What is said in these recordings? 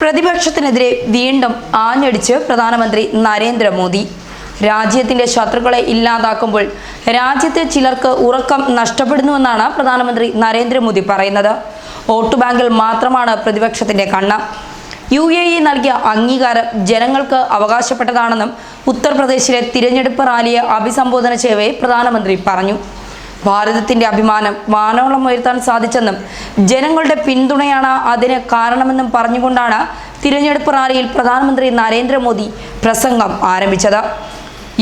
പ്രതിപക്ഷത്തിനെതിരെ വീണ്ടും ആഞ്ഞടിച്ച് പ്രധാനമന്ത്രി നരേന്ദ്രമോദി. രാജ്യത്തിന്റെ ശത്രുക്കളെ ഇല്ലാതാക്കുമ്പോൾ രാജ്യത്തെ ചിലർക്ക് ഉറക്കം നഷ്ടപ്പെടുന്നുവെന്നാണ് പ്രധാനമന്ത്രി നരേന്ദ്രമോദി പറയുന്നത്. വോട്ട് ബാങ്കിൽ മാത്രമാണ് പ്രതിപക്ഷത്തിന്റെ കണ്ണ്. UAE നൽകിയ അംഗീകാരം ജനങ്ങൾക്ക് അവകാശപ്പെട്ടതാണെന്നും ഉത്തർപ്രദേശിലെ തിരഞ്ഞെടുപ്പ് റാലിയെ അഭിസംബോധന ചെയ്യവേ പ്രധാനമന്ത്രി പറഞ്ഞു. ഭാരതത്തിന്റെ അഭിമാനം വാനോളം ഉയർത്താൻ സാധിച്ചെന്നും ജനങ്ങളുടെ പിന്തുണയാണ് അതിന് കാരണമെന്നും പറഞ്ഞുകൊണ്ടാണ് തിരഞ്ഞെടുപ്പ് റാലിയിൽ പ്രധാനമന്ത്രി നരേന്ദ്രമോദി പ്രസംഗം ആരംഭിച്ചത്.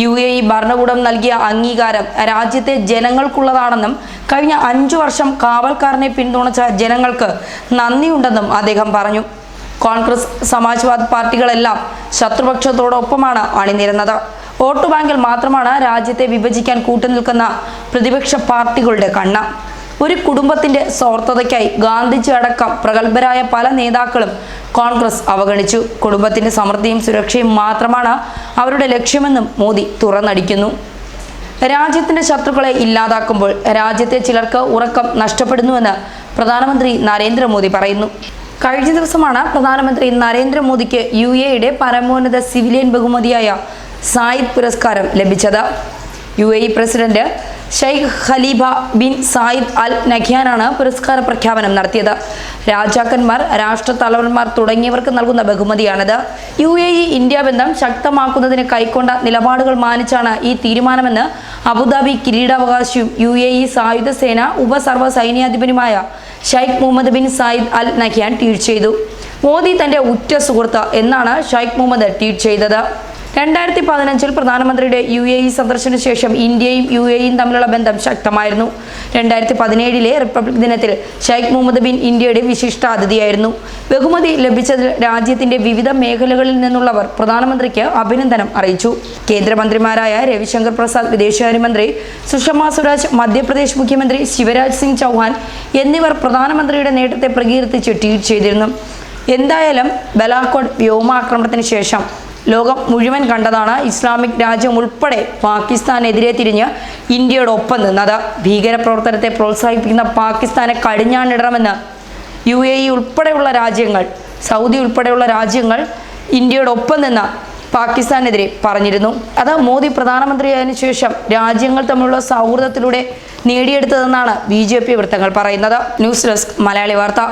UAE ഭരണകൂടം നൽകിയ അംഗീകാരം രാജ്യത്തെ ജനങ്ങൾക്കുള്ളതാണെന്നും കഴിഞ്ഞ 5 വർഷം കാവൽക്കാരനെ പിന്തുണച്ച ജനങ്ങൾക്ക് നന്ദിയുണ്ടെന്നും അദ്ദേഹം പറഞ്ഞു. കോൺഗ്രസ്, സമാജ്വാദ് പാർട്ടികളെല്ലാം ശത്രുപക്ഷത്തോടൊപ്പമാണ് അണിനിരുന്നത്. വോട്ട് ബാങ്കിൽ മാത്രമാണ് രാജ്യത്തെ വിഭജിക്കാൻ കൂട്ടുനിൽക്കുന്ന പ്രതിപക്ഷ പാർട്ടികളുടെ കണ്ണ്. ഒരു കുടുംബത്തിന്റെ സ്വാർത്ഥതയ്ക്കായി ഗാന്ധിജി അടക്കം പ്രഗത്ഭരായ പല നേതാക്കളും കോൺഗ്രസ് അവഗണിച്ചു. കുടുംബത്തിന്റെ സമൃദ്ധിയും സുരക്ഷയും മാത്രമാണ് അവരുടെ ലക്ഷ്യമെന്നും മോദി തുറന്നടിക്കുന്നു. രാജ്യത്തിന്റെ ശത്രുക്കളെ ഇല്ലാതാക്കുമ്പോൾ രാജ്യത്തെ ചിലർക്ക് ഉറക്കം നഷ്ടപ്പെടുന്നുവെന്ന് പ്രധാനമന്ത്രി നരേന്ദ്രമോദി പറയുന്നു. കഴിഞ്ഞ ദിവസമാണ് പ്രധാനമന്ത്രി നരേന്ദ്രമോദിക്ക് UAEയുടെ പരമോന്നത സിവിലിയൻ ബഹുമതിയായ സായിദ് പുരസ്കാരം ലഭിച്ചത്. UAE president Sheikh Khalifa bin Zayed Al നഹ്യാനാണ് പുരസ്കാര പ്രഖ്യാപനം നടത്തിയത്. രാജാക്കന്മാർ, രാഷ്ട്രത്തലവന്മാർ തുടങ്ങിയവർക്ക് നൽകുന്ന ബഹുമതിയാണിത്. UAE ഇന്ത്യ ബന്ധം ശക്തമാക്കുന്നതിന് കൈക്കൊണ്ട നിലപാടുകൾ മാനിച്ചാണ് ഈ തീരുമാനമെന്ന് അബുദാബി കിരീടാവകാശിയും UAE സായുധ സേന ഉപസർവ സൈന്യാധിപനുമായ Sheikh Mohammed bin Zayed Al Nahyan tweet ചെയ്തു. മോദി തന്റെ ഉറ്റ സുഹൃത്ത് എന്നാണ് ഷെയ്ഖ് മുഹമ്മദ് ട്വീറ്റ് ചെയ്തത്. 2015 പ്രധാനമന്ത്രിയുടെ UAE സന്ദർശന ശേഷം ഇന്ത്യയും UAEയും തമ്മിലുള്ള ബന്ധം ശക്തമായിരുന്നു. 2017 റിപ്പബ്ലിക് ദിനത്തിൽ ഷെയ്ഖ് മുഹമ്മദ് ബിൻ ഇന്ത്യയുടെ വിശിഷ്ടാതിഥിയായിരുന്നു. ബഹുമതി ലഭിച്ചതിൽ രാജ്യത്തിന്റെ വിവിധ മേഖലകളിൽ നിന്നുള്ളവർ പ്രധാനമന്ത്രിക്ക് അഭിനന്ദനം അറിയിച്ചു. കേന്ദ്രമന്ത്രിമാരായ രവിശങ്കർ പ്രസാദ്, വിദേശകാര്യമന്ത്രി സുഷമ സ്വരാജ്, മധ്യപ്രദേശ് മുഖ്യമന്ത്രി ശിവരാജ് സിംഗ് ചൗഹാൻ എന്നിവർ പ്രധാനമന്ത്രിയുടെ നേട്ടത്തെ പ്രകീർത്തിച്ച് ട്വീറ്റ് ചെയ്തിരുന്നു. എന്തായാലും ബലാക്കോട്ട് വ്യോമാക്രമണത്തിന് ശേഷം ലോകം മുഴുവൻ കണ്ടതാണ് ഇസ്ലാമിക് രാജ്യം ഉൾപ്പെടെ പാകിസ്ഥാനെതിരെ തിരിഞ്ഞ് ഇന്ത്യയോടൊപ്പം നിന്നത്. ഭീകരപ്രവർത്തനത്തെ പ്രോത്സാഹിപ്പിക്കുന്ന പാകിസ്ഥാനെ കടിഞ്ഞാണിടണമെന്ന് UAE ഉൾപ്പെടെയുള്ള രാജ്യങ്ങൾ, സൗദി ഉൾപ്പെടെയുള്ള രാജ്യങ്ങൾ ഇന്ത്യയോടൊപ്പം നിന്ന് പാകിസ്ഥാനെതിരെ പറഞ്ഞിരുന്നു. അത് മോദി പ്രധാനമന്ത്രിയായതിനു ശേഷം രാജ്യങ്ങൾ തമ്മിലുള്ള സൗഹൃദത്തിലൂടെ നേടിയെടുത്തതെന്നാണ് BJP വൃത്തങ്ങൾ പറയുന്നത്. ന്യൂസ് ഡെസ്ക് മലയാളി വാർത്ത.